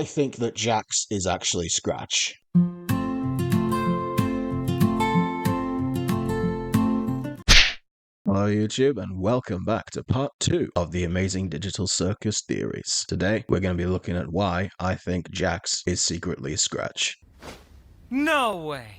I think that JAX'S is actually Scratch. Hello YouTube and welcome back to part 2 of the amazing digital circus theories. Today we're going to be looking at why I think JAX'S is secretly Scratch. No way!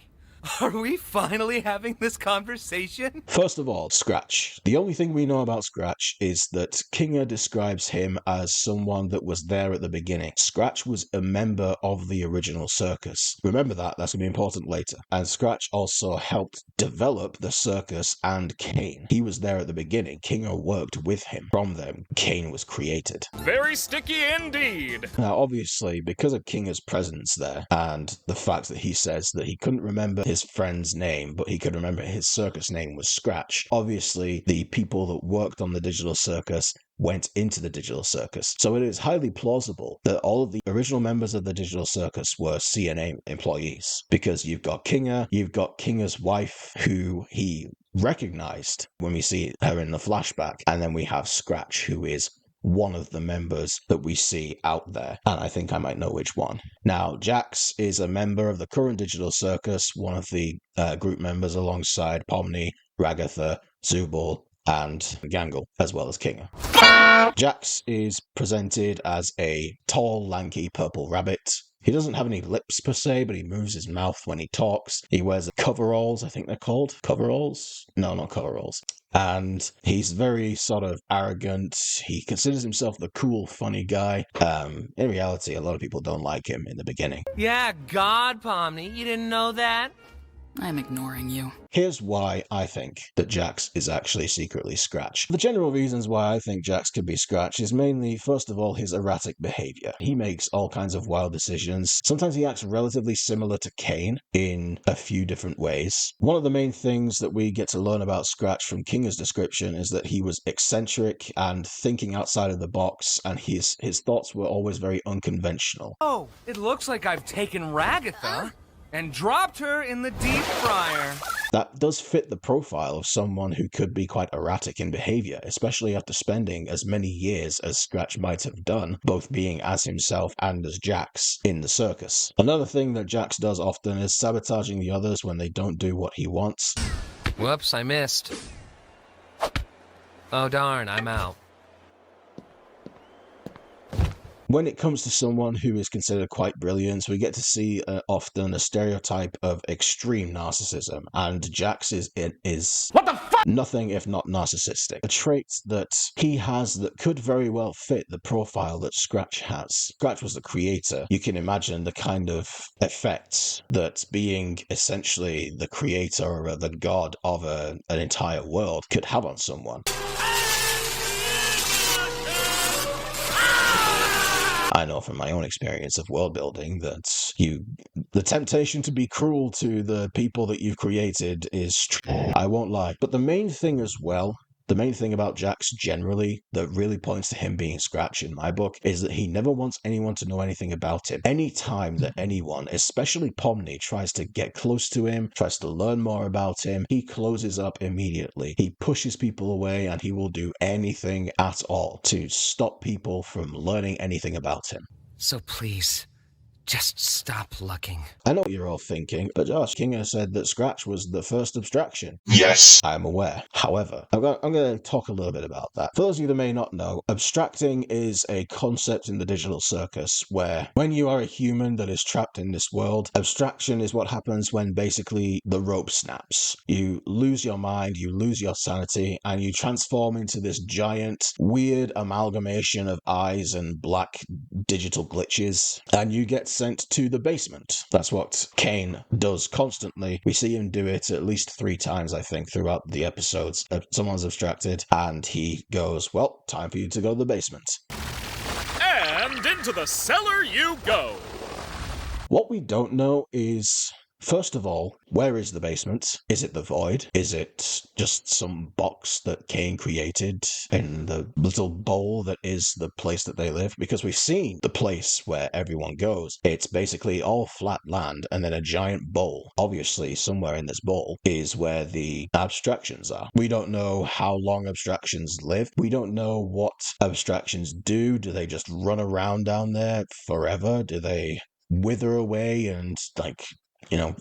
Are we finally having this conversation? First of all, Scratch. The only thing we know about Scratch is that Kinga describes him as someone that was there at the beginning. Scratch was a member of the original circus. Remember that, that's going to be important later. And Scratch also helped develop the circus and Kane. He was there at the beginning. Kinga worked with him. From them, Kane was created. Very sticky indeed! Now, obviously, because of Kinga's presence there, and the fact that he says that he couldn't remember his friend's name, but he could remember his circus name was Scratch, obviously the people that worked on the digital circus went into the digital circus. So it is highly plausible that all of the original members of the digital circus were CNA employees, because you've got Kinga's wife, who he recognized when we see her in the flashback, and then we have Scratch, who is one of the members that we see out there, and I think I might know which one. Now, JAX'S is a member of the current digital circus, one of the group members alongside Pomni, Ragatha, Zubul, and Gangle, as well as Kinga. JAX'S is presented as a tall, lanky purple rabbit. He doesn't have any lips per se, but he moves his mouth when he talks. He wears coveralls, I think they're called. Coveralls? No, not coveralls. And he's very sort of arrogant. He considers himself the cool, funny guy. In reality, a lot of people don't like him in the beginning. Yeah, God, Pomni, you didn't know that? I'm ignoring you. Here's why I think that JAX'S is actually secretly Scratch. The general reasons why I think JAX'S could be Scratch is mainly, first of all, his erratic behavior. He makes all kinds of wild decisions. Sometimes he acts relatively similar to Kane in a few different ways. One of the main things that we get to learn about Scratch from Kinga's description is that he was eccentric and thinking outside of the box, and his thoughts were always very unconventional. Oh, it looks like I've taken Ragatha and dropped her in the deep fryer. That does fit the profile of someone who could be quite erratic in behavior, especially after spending as many years as Scratch might have done, both being as himself and as JAX'S in the circus. Another thing that JAX'S does often is sabotaging the others when they don't do what he wants. Whoops, I missed. Oh darn, I'm out. When it comes to someone who is considered quite brilliant, we get to see often a stereotype of extreme narcissism, and JAX'S is what the fuck? Nothing if not narcissistic. A trait that he has that could very well fit the profile that Scratch has. Scratch was the creator. You can imagine the kind of effects that being essentially the creator or the god of an entire world could have on someone. I know from my own experience of world building that the temptation to be cruel to the people that you've created is I won't lie. But the main thing as well, the main thing about JAX'S generally that really points to him being Scratch in my book is that he never wants anyone to know anything about him. Any time that anyone, especially Pomni, tries to get close to him, tries to learn more about him, he closes up immediately. He pushes people away, and he will do anything at all to stop people from learning anything about him. So please, just stop looking. I know what you're all thinking, but Josh, Kinga said that Scratch was the first abstraction. Yes. I'm aware. However, I'm going to talk a little bit about that. For those of you that may not know, abstracting is a concept in the digital circus where when you are a human that is trapped in this world, abstraction is what happens when basically the rope snaps. You lose your mind, you lose your sanity, and you transform into this giant, weird amalgamation of eyes and black digital glitches, and you get sent to the basement. That's what Kane does constantly. We see him do it at least 3 times, I think, throughout the episodes. Someone's abstracted, and he goes, well, time for you to go to the basement. And into the cellar you go! What we don't know is First of all, where is the basement? Is it the void? Is it just some box that Kane created in the little bowl that is the place that they live? Because we've seen the place where everyone goes. It's basically all flat land and then a giant bowl. Obviously, somewhere in this bowl is where the abstractions are. We don't know how long abstractions live. We don't know what abstractions do. Do they just run around down there forever? Do they wither away and, like,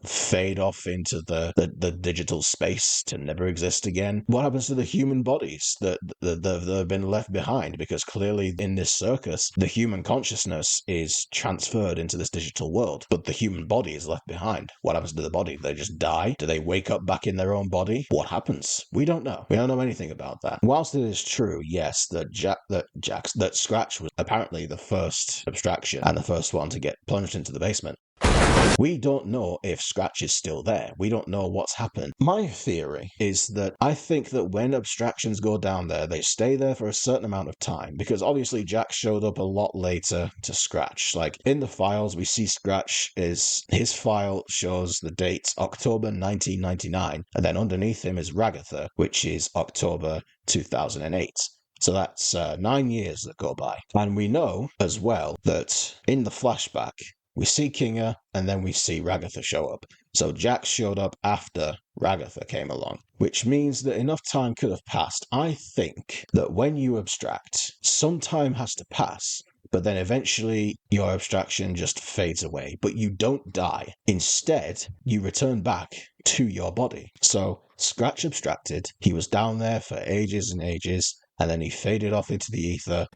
fade off into the digital space to never exist again? What happens to the human bodies that have been left behind? Because clearly in this circus, the human consciousness is transferred into this digital world, but the human body is left behind. What happens to the body? Do they just die? Do they wake up back in their own body? What happens? We don't know. We don't know anything about that. Whilst it is true, yes, that Scratch was apparently the first abstraction and the first one to get plunged into the basement, we don't know if Scratch is still there. We don't know what's happened. My theory is that I think that when abstractions go down there, they stay there for a certain amount of time, because obviously Jax showed up a lot later to Scratch. Like, in the files, we see Scratch his file shows the date October 1999, and then underneath him is Ragatha, which is October 2008. So that's 9 years that go by. And we know as well that in the flashback, we see Kinga, and then we see Ragatha show up. So Jax showed up after Ragatha came along, which means that enough time could have passed. I think that when you abstract, some time has to pass, but then eventually your abstraction just fades away, but you don't die. Instead, you return back to your body. So Scratch abstracted, he was down there for ages and ages, and then he faded off into the ether.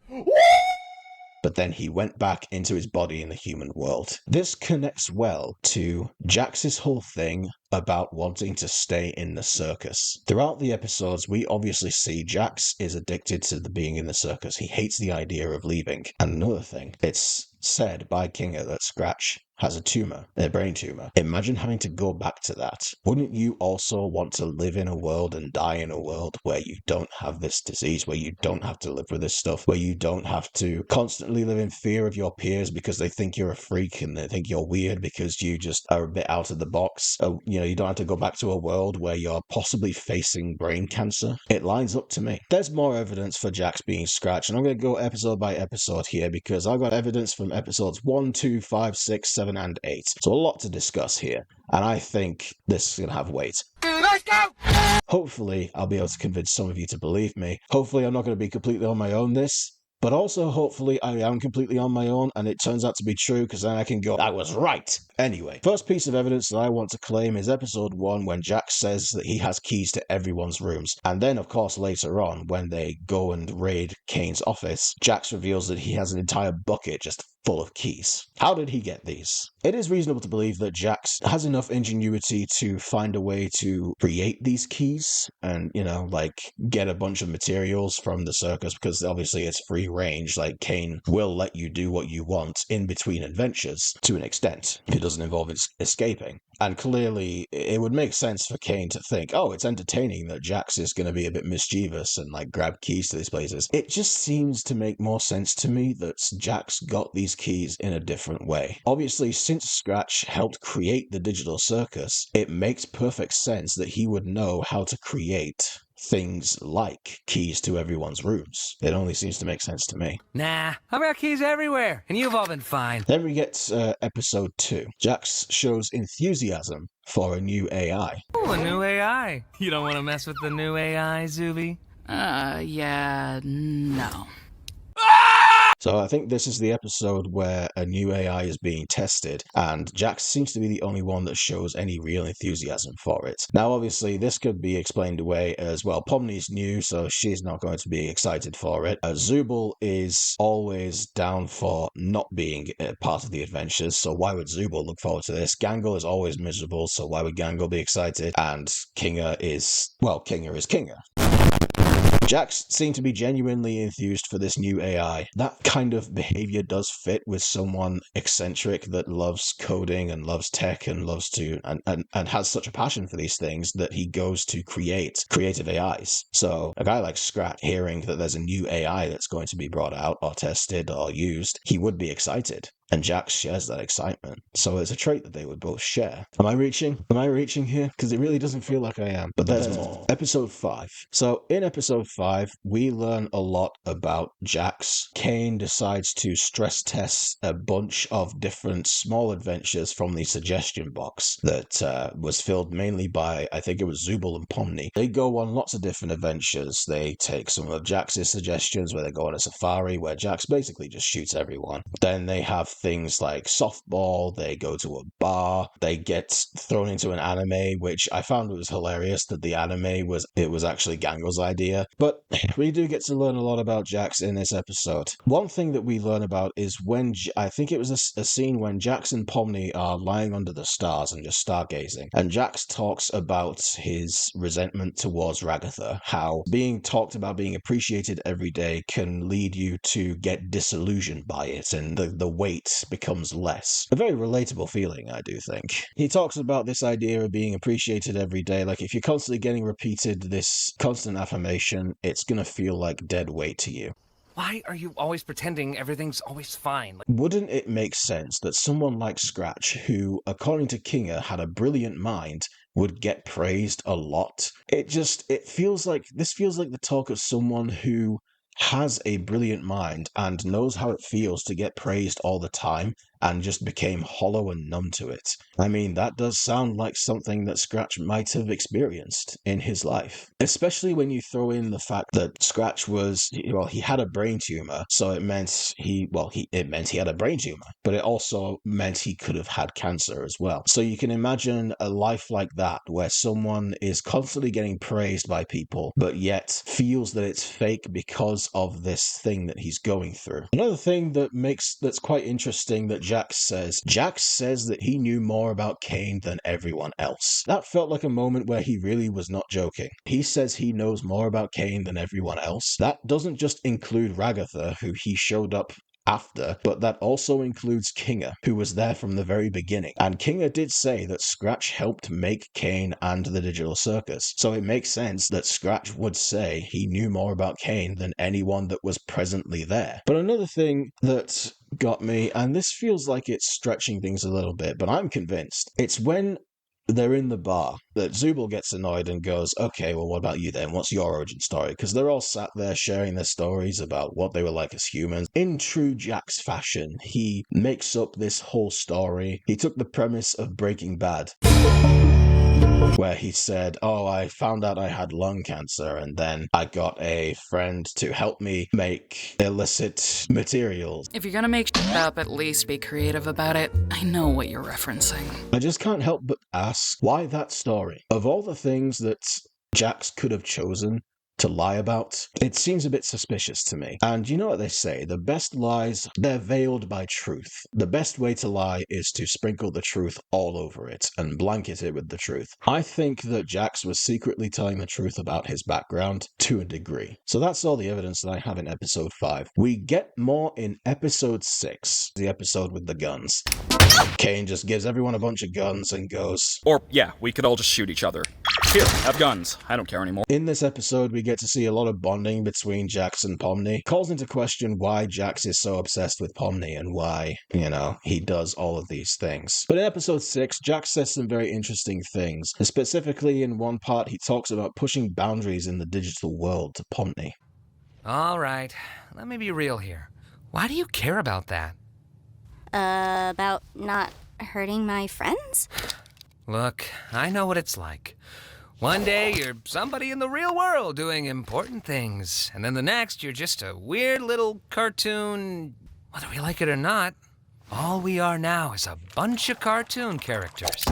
But then he went back into his body in the human world. This connects well to Jax's whole thing about wanting to stay in the circus. Throughout the episodes, we obviously see Jax is addicted to being in the circus. He hates the idea of leaving. And another thing, it's said by Kinga that Scratch has a brain tumor. Imagine having to go back to that. Wouldn't you also want to live in a world and die in a world where you don't have this disease, where you don't have to live with this stuff, where you don't have to constantly live in fear of your peers because they think you're a freak and they think you're weird because you just are a bit out of the box? You don't have to go back to a world where you're possibly facing brain cancer. It lines up to me. There's more evidence for Jax being Scratch, and I'm going to go episode by episode here because I've got evidence from episodes 1, 2, 5, 6, 7, and 8. So a lot to discuss here, and I think this is going to have weight. Let's go! Hopefully, I'll be able to convince some of you to believe me. Hopefully, I'm not going to be completely on my own this. But also, hopefully, I am completely on my own, and it turns out to be true, because then I can go, I was right! Anyway, first piece of evidence that I want to claim is episode 1, when Jax says that he has keys to everyone's rooms. And then, of course, later on, when they go and raid Kane's office, Jax reveals that he has an entire bucket just full of keys. How did he get these? It is reasonable to believe that Jax has enough ingenuity to find a way to create these keys and, get a bunch of materials from the circus, because obviously it's free range. Like, Kane will let you do what you want in between adventures to an extent. It doesn't involve escaping. And clearly, it would make sense for Kane to think, oh, it's entertaining that Jax is going to be a bit mischievous and, grab keys to these places. It just seems to make more sense to me that Jax got these keys in a different way. Obviously, since Scratch helped create the digital circus, it makes perfect sense that he would know how to create things like keys to everyone's rooms. It only seems to make sense to me. Nah, I've got keys everywhere, and you've all been fine. Then we get episode 2. Jax shows enthusiasm for a new AI. Oh, a new AI. You don't want to mess with the new AI, Zuby? Yeah, no. So I think this is the episode where a new AI is being tested, and Jax seems to be the only one that shows any real enthusiasm for it. Now, obviously, this could be explained away as well. Pomni's new, so she's not going to be excited for it. Zubul is always down for not being a part of the adventures, so why would Zubul look forward to this? Gangle is always miserable, so why would Gangle be excited? And Kinga is Kinga. JAX seemed to be genuinely enthused for this new AI. That kind of behavior does fit with someone eccentric that loves coding and loves tech and loves to and has such a passion for these things that he goes to create creative AIs. So a guy like Scratch hearing that there's a new AI that's going to be brought out or tested or used, he would be excited. And JAX shares that excitement. So it's a trait that they would both share. Am I reaching? Am I reaching here? Because it really doesn't feel like I am. But there's more. Episode 5. So in episode 5, we learn a lot about JAX. Kane decides to stress test a bunch of different small adventures from the suggestion box that was filled mainly by, I think it was Zubul and Pomni. They go on lots of different adventures. They take some of JAX's suggestions where they go on a safari where JAX basically just shoots everyone. Then they have things like softball, they go to a bar, they get thrown into an anime, which I found was hilarious that the anime was actually Gango's idea. But we do get to learn a lot about JAX in this episode. One thing that we learn about is when, I think it was a scene when JAX and Pomni are lying under the stars and just stargazing, and JAX talks about his resentment towards Ragatha, how being talked about, being appreciated every day can lead you to get disillusioned by it, and the weight becomes less. A very relatable feeling, I do think. He talks about this idea of being appreciated every day. Like, if you're constantly getting repeated this constant affirmation, it's gonna feel like dead weight to you. Why are you always pretending everything's always fine? Wouldn't it make sense that someone like Scratch, who, according to Kinga, had a brilliant mind, would get praised a lot? This feels like the talk of someone who has a brilliant mind and knows how it feels to get praised all the time and just became hollow and numb to it. I mean, that does sound like something that Scratch might have experienced in his life. Especially when you throw in the fact that Scratch he had a brain tumor, so it meant he had a brain tumor, but it also meant he could have had cancer as well. So you can imagine a life like that, where someone is constantly getting praised by people, but yet feels that it's fake because of this thing that he's going through. Another thing that's quite interesting that JAX says that he knew more about Kane than everyone else. That felt like a moment where he really was not joking. He says he knows more about Kane than everyone else. That doesn't just include Ragatha, who he showed up after, but that also includes Kinga, who was there from the very beginning. And Kinga did say that Scratch helped make Kane and the Digital Circus, so it makes sense that Scratch would say he knew more about Kane than anyone that was presently there. But another thing that got me, and this feels like it's stretching things a little bit, but I'm convinced, it's when they're in the bar that Zubul gets annoyed and goes, okay, well, what about you then? What's your origin story? Because they're all sat there sharing their stories about what they were like as humans. In true JAX fashion, he makes up this whole story. He took the premise of Breaking Bad, where he said, oh, I found out I had lung cancer, and then I got a friend to help me make illicit materials. If you're gonna make shit up, at least be creative about it. I know what you're referencing. I just can't help but ask, why that story? Of all the things that JAX could have chosen to lie about, it seems a bit suspicious to me. And you know what they say, the best lies, they're veiled by truth. The best way to lie is to sprinkle the truth all over it and blanket it with the truth. I think that JAX was secretly telling the truth about his background to a degree. So that's all the evidence that I have in episode 5. We get more in episode 6, the episode with the guns. Kane just gives everyone a bunch of guns and goes, or, yeah, we could all just shoot each other. Here, have guns. I don't care anymore. In this episode, we get to see a lot of bonding between JAX and Pomni. Calls into question why JAX is so obsessed with Pomni and why, he does all of these things. But in episode 6, JAX says some very interesting things. Specifically, in one part, he talks about pushing boundaries in the digital world to Pomni. All right, let me be real here. Why do you care about that? About not hurting my friends? Look, I know what it's like. One day you're somebody in the real world doing important things, and then the next you're just a weird little cartoon. Whether we like it or not, all we are now is a bunch of cartoon characters.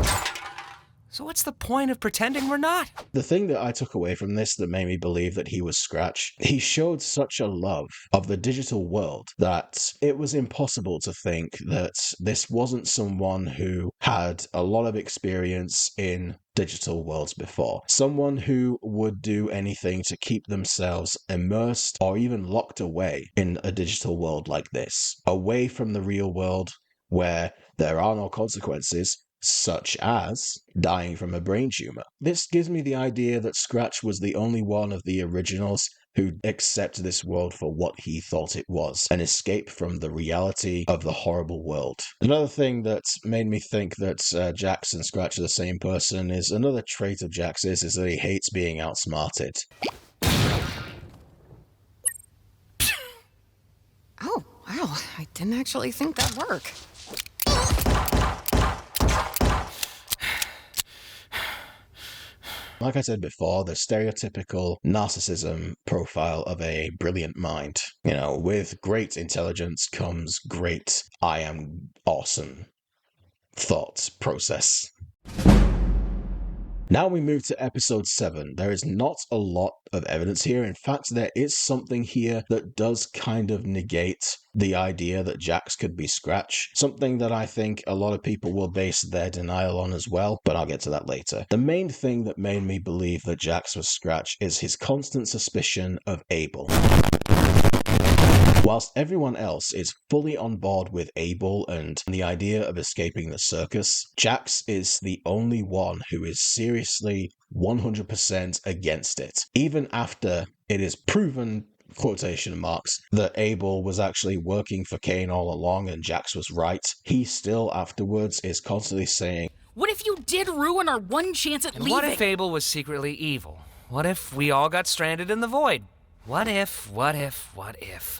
So what's the point of pretending we're not? The thing that I took away from this that made me believe that he was Scratch, he showed such a love of the digital world that it was impossible to think that this wasn't someone who had a lot of experience in digital worlds before. Someone who would do anything to keep themselves immersed or even locked away in a digital world like this, away from the real world where there are no consequences, such as dying from a brain tumor. This gives me the idea that Scratch was the only one of the originals who accepted this world for what he thought it was, an escape from the reality of the horrible world. Another thing that made me think that JAX and Scratch are the same person is another trait of JAX'S is that he hates being outsmarted. Oh, wow. I didn't actually think that'd work. Like I said before, the stereotypical narcissism profile of a brilliant mind. You know, with great intelligence comes great I am awesome thought process. Now we move to episode 7. There is not a lot of evidence here. In fact, there is something here that does kind of negate the idea that JAX could be Scratch. Something that I think a lot of people will base their denial on as well, but I'll get to that later. The main thing that made me believe that JAX was Scratch is his constant suspicion of Abel. Whilst everyone else is fully on board with Abel and the idea of escaping the circus, JAX is the only one who is seriously 100% against it. Even after it is proven, quotation marks, that Abel was actually working for Kane all along and JAX was right, he still afterwards is constantly saying, "What if you did ruin our one chance at And leaving?" what if Abel was secretly evil? What if we all got stranded in the void? What if?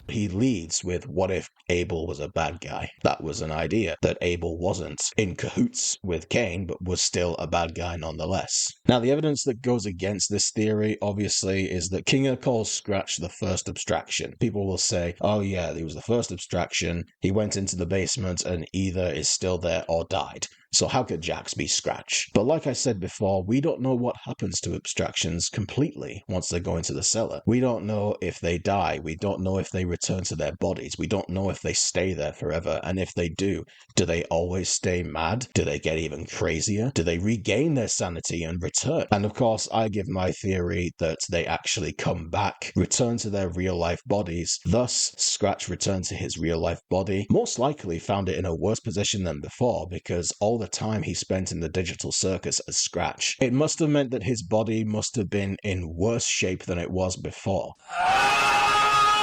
He leads with what if Abel was a bad guy? That was an idea, that Abel wasn't in cahoots with Cain, but was still a bad guy nonetheless. Now, the evidence that goes against this theory, obviously, is that Kinger calls Scratch the first abstraction. People will say, oh yeah, he was the first abstraction, he went into the basement and either is still there or died. So how could JAX be Scratch? But like I said before, we don't know what happens to abstractions completely once they go into the cellar. We don't know if they die. We don't know if they return to their bodies. We don't know if they stay there forever. And if they do they always stay mad? Do they get even crazier? Do they regain their sanity and return? And of course, I give my theory that they actually come back, return to their real-life bodies. Thus, Scratch returned to his real-life body, most likely found it in a worse position than before because all the time he spent in the digital circus as Scratch. It must have meant that his body must have been in worse shape than it was before.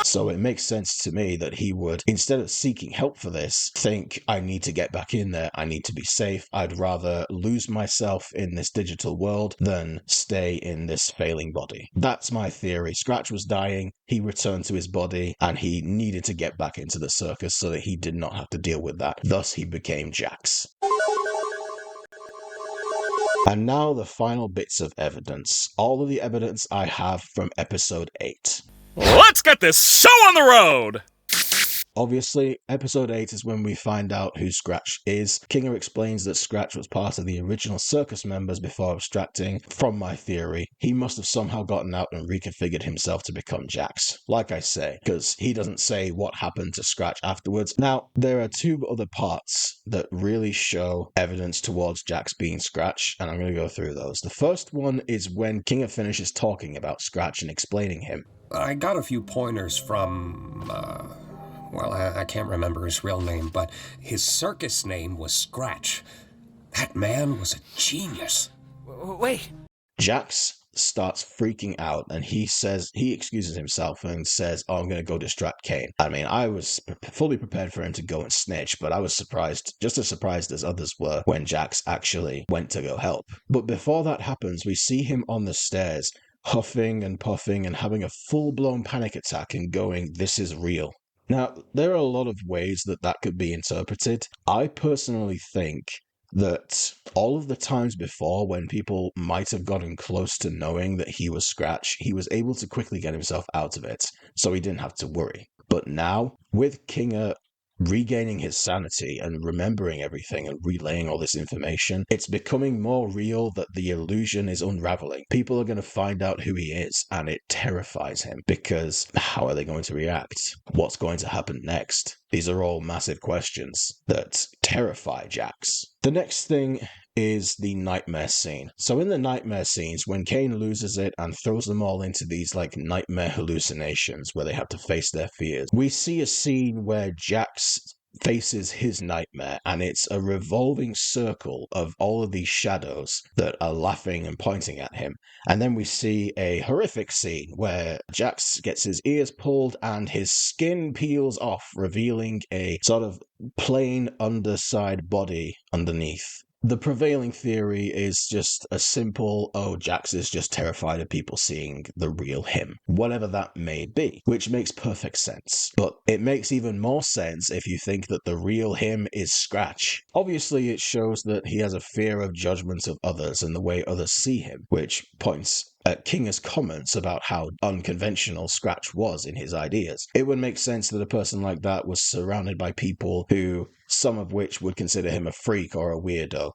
So it makes sense to me that he would, instead of seeking help for this, think, I need to get back in there, I need to be safe, I'd rather lose myself in this digital world than stay in this failing body. That's my theory. Scratch was dying, he returned to his body, and he needed to get back into the circus so that he did not have to deal with that. Thus he became JAX. And now the final bits of evidence. All of the evidence I have from episode 8. Let's get this show on the road! Obviously, episode 8 is when we find out who Scratch is. Kinger explains that Scratch was part of the original circus members before abstracting. From my theory, he must have somehow gotten out and reconfigured himself to become JAX. Like I say, because he doesn't say what happened to Scratch afterwards. Now, there are two other parts that really show evidence towards JAX being Scratch, and I'm going to go through those. The first one is when Kinger finishes talking about Scratch and explaining him. I got a few pointers from, well, I can't remember his real name, but his circus name was Scratch. That man was a genius. Wait. JAX starts freaking out and he excuses himself and says, oh, I'm going to go distract Kane. I mean, I was fully prepared for him to go and snitch, but I was surprised, just as surprised as others were, when JAX actually went to go help. But before that happens, we see him on the stairs, huffing and puffing and having a full-blown panic attack and going, this is real. Now, there are a lot of ways that could be interpreted. I personally think that all of the times before when people might have gotten close to knowing that he was Scratch, he was able to quickly get himself out of it, so he didn't have to worry. But now, with Kinger regaining his sanity and remembering everything and relaying all this information, it's becoming more real that the illusion is unraveling. People are going to find out who he is, and it terrifies him, because how are they going to react? What's going to happen next? These are all massive questions that terrify JAX. The next thing is the nightmare scene. So in the nightmare scenes, when Kane loses it and throws them all into these like nightmare hallucinations where they have to face their fears, we see a scene where JAX faces his nightmare, and it's a revolving circle of all of these shadows that are laughing and pointing at him. And then we see a horrific scene where Jax gets his ears pulled and his skin peels off, revealing a sort of plain underside body underneath. The prevailing theory is just a simple, oh, Jax is just terrified of people seeing the real him, whatever that may be, which makes perfect sense. But it makes even more sense if you think that the real him is Scratch. Obviously, it shows that he has a fear of judgment of others and the way others see him, which points at Kinger's comments about how unconventional Scratch was in his ideas. It would make sense that a person like that was surrounded by people who, some of which would consider him a freak or a weirdo.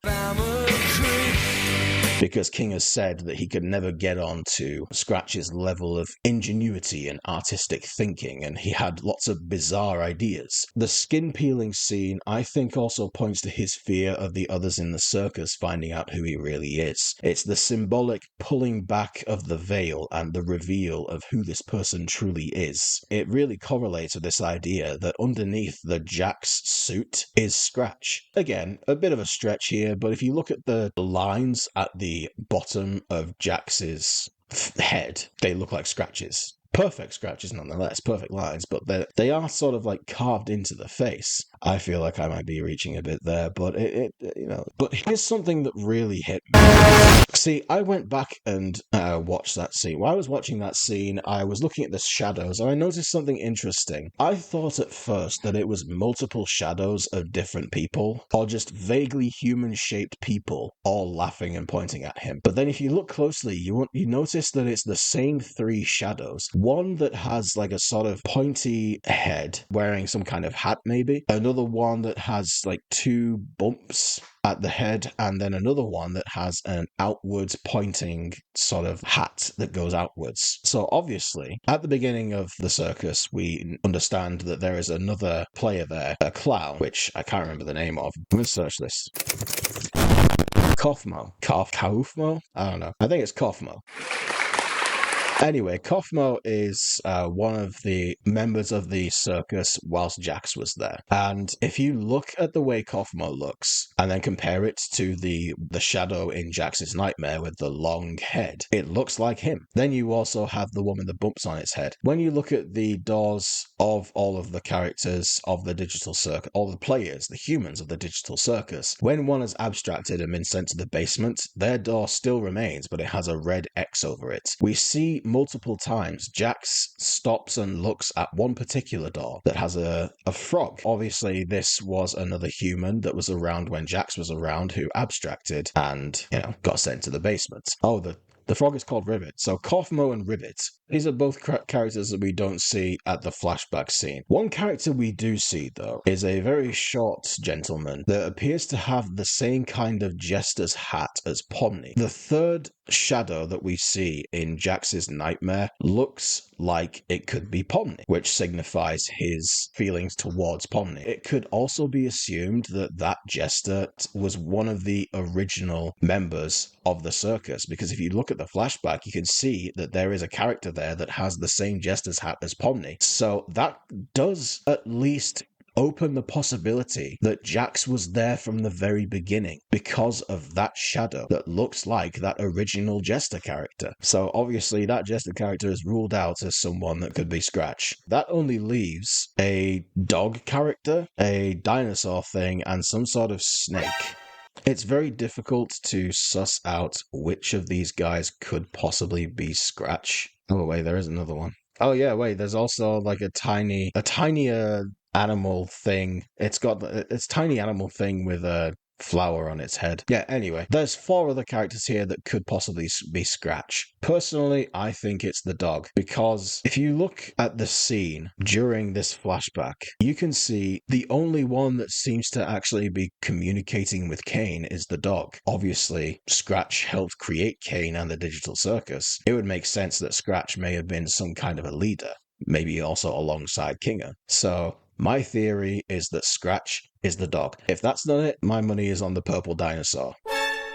Because King has said that he could never get on to Scratch's level of ingenuity and artistic thinking, and he had lots of bizarre ideas. The skin peeling scene, I think, also points to his fear of the others in the circus finding out who he really is. It's the symbolic pulling back of the veil and the reveal of who this person truly is. It really correlates with this idea that underneath the JAX suit is Scratch. Again, a bit of a stretch here, but if you look at the lines at the bottom of Jax's head, they look like scratches. Perfect scratches nonetheless, perfect lines, but they are sort of like carved into the face. I feel like I might be reaching a bit there, but but here's something that really hit me. See, I went back and watched that scene. While I was watching that scene, I was looking at the shadows, and I noticed something interesting. I thought at first that it was multiple shadows of different people, or just vaguely human-shaped people, all laughing and pointing at him. But then if you look closely, you notice that it's the same three shadows. One that has like a sort of pointy head, wearing some kind of hat maybe. Another one that has like two bumps at the head, and then another one that has an outwards pointing sort of hat that goes outwards. So obviously, at the beginning of the circus, we understand that there is another player there, a clown, which I can't remember the name of. I'm going to search this. Kaufmo? I don't know. I think it's Kaufmo. Anyway, Kaufmo is one of the members of the circus whilst Jax was there. And if you look at the way Kaufmo looks and then compare it to the shadow in Jax's nightmare with the long head, it looks like him. Then you also have the one with the bumps on its head. When you look at the doors of all of the characters of the digital circus, all the players, the humans of the digital circus, when one is abstracted and been sent to the basement, their door still remains, but it has a red X over it. We see multiple times Jax stops and looks at one particular door that has a frog. Obviously, this was another human that was around when Jax was around who abstracted and, got sent to the basement. Oh, the frog is called Rivet. So Kaufmo and Rivet, these are both characters that we don't see at the flashback scene. One character we do see, though, is a very short gentleman that appears to have the same kind of jester's hat as Pomni. The third shadow that we see in Jax's nightmare looks like it could be Pomni, which signifies his feelings towards Pomni. It could also be assumed that that jester was one of the original members of the circus, because if you look at the flashback, you can see that there is a character there that has the same jester's hat as Pomni. So that does at least open the possibility that Jax was there from the very beginning because of that shadow that looks like that original Jester character. So obviously that Jester character is ruled out as someone that could be Scratch. That only leaves a dog character, a dinosaur thing, and some sort of snake. It's very difficult to suss out which of these guys could possibly be Scratch. Oh wait, there is another one. Oh yeah, wait, there's also like a tinier animal thing. It's got its tiny animal thing with flower on its head. Yeah, anyway, there's 4 other characters here that could possibly be Scratch. Personally, I think it's the dog, because if you look at the scene during this flashback, you can see the only one that seems to actually be communicating with Kane is the dog. Obviously, Scratch helped create Kane and the Digital Circus. It would make sense that Scratch may have been some kind of a leader, maybe also alongside Kinger. So my theory is that Scratch is the dog. If that's not it, my money is on the purple dinosaur.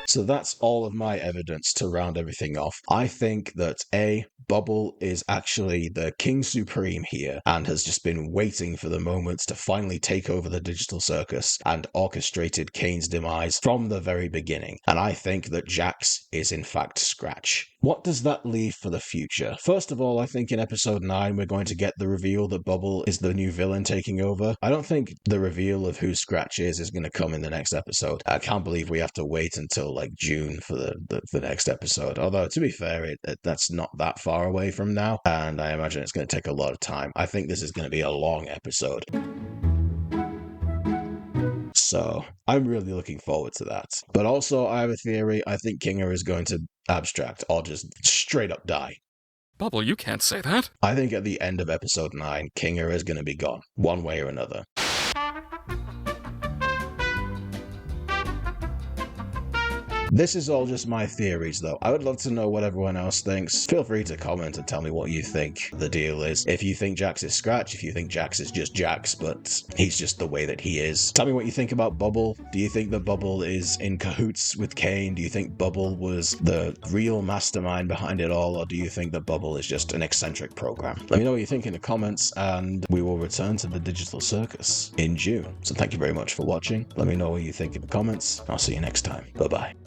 So that's all of my evidence to round everything off. I think that A, Bubble is actually the King Supreme here and has just been waiting for the moment to finally take over the Digital Circus and orchestrated Kane's demise from the very beginning. And I think that JAX'S is in fact Scratch. What does that leave for the future? First of all, I think in episode 9 we're going to get the reveal that Bubble is the new villain taking over. I don't think the reveal of who Scratch is going to come in the next episode. I can't believe we have to wait until like June for the next episode. Although, to be fair, that's not that far away from now, and I imagine it's going to take a lot of time. I think this is going to be a long episode. So I'm really looking forward to that. But also, I have a theory. I think Kinger is going to abstract or just straight up die. Bubble, you can't say that. I think at the end of episode 9, Kinger is going to be gone, one way or another. This is all just my theories, though. I would love to know what everyone else thinks. Feel free to comment and tell me what you think the deal is. If you think JAX'S is Scratch, if you think JAX'S is just JAX'S, but he's just the way that he is. Tell me what you think about Bubble. Do you think that Bubble is in cahoots with Kane? Do you think Bubble was the real mastermind behind it all? Or do you think that Bubble is just an eccentric program? Let me know what you think in the comments, and we will return to the Digital Circus in June. So thank you very much for watching. Let me know what you think in the comments. I'll see you next time. Bye-bye.